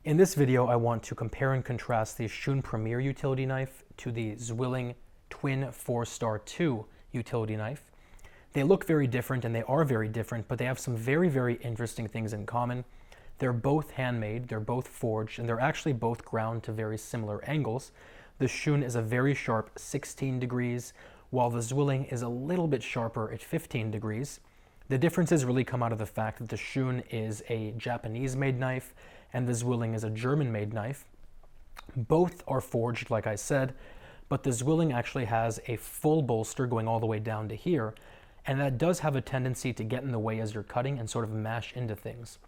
In this video, I want to compare and contrast the Shun Premier Utility Knife to the Zwilling Twin 4-Star 2 Utility Knife. They look very different and they are very different, but they have some very interesting things in common. They're both handmade, they're both forged, and they're actually both ground to very similar angles. The Shun is a very sharp 16 degrees, while the Zwilling is a little bit sharper at 15 degrees. The differences really come out of the fact that the Shun is a Japanese-made knife and the Zwilling is a German-made knife. Both are forged, like I said, but the Zwilling actually has a full bolster going all the way down to here, and that does have a tendency to get in the way as you're cutting and sort of mash into things.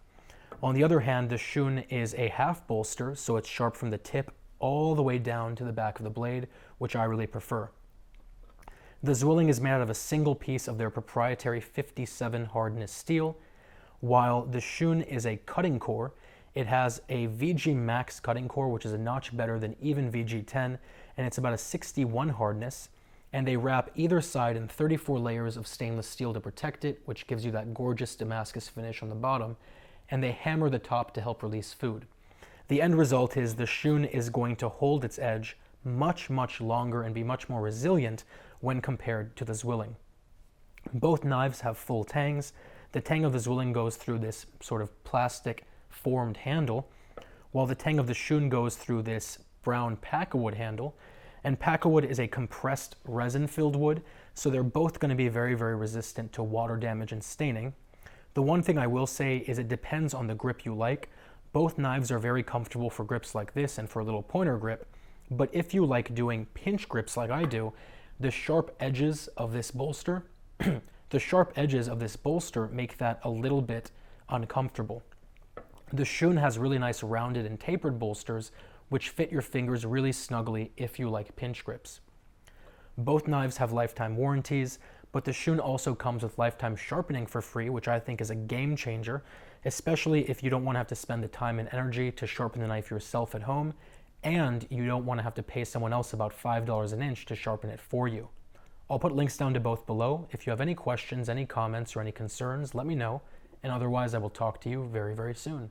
On the other hand, the Shun is a half bolster, so it's sharp from the tip all the way down to the back of the blade, which I really prefer. The Zwilling is made out of a single piece of their proprietary 57 hardness steel, while the Shun is a cutting core. It has a VG Max cutting core, which is a notch better than even VG10, and it's about a 61 hardness, and they wrap either side in 34 layers of stainless steel to protect it, which gives you that gorgeous Damascus finish on the bottom, and they hammer the top to help release food. The end result is the Shun is going to hold its edge much longer and be much more resilient when compared to the Zwilling. Both knives have full tangs. The tang of the Zwilling goes through this sort of plastic formed handle, while the tang of the Shun goes through this brown pakkawood handle. And pakkawood is a compressed resin-filled wood, so they're both going to be very resistant to water damage and staining. The one thing I will say is it depends on the grip you like. Both knives are very comfortable for grips like this and for a little pointer grip, but if you like doing pinch grips like I do, the sharp edges of this bolster make that a little bit uncomfortable. The Shun has really nice rounded and tapered bolsters, which fit your fingers really snugly if you like pinch grips. Both knives have lifetime warranties, but the Shun also comes with lifetime sharpening for free, which I think is a game changer, especially if you don't want to have to spend the time and energy to sharpen the knife yourself at home, and you don't want to have to pay someone else about $5 an inch to sharpen it for you. I'll put links down to both below. If you have any questions, any comments, or any concerns, let me know, and otherwise I will talk to you very soon.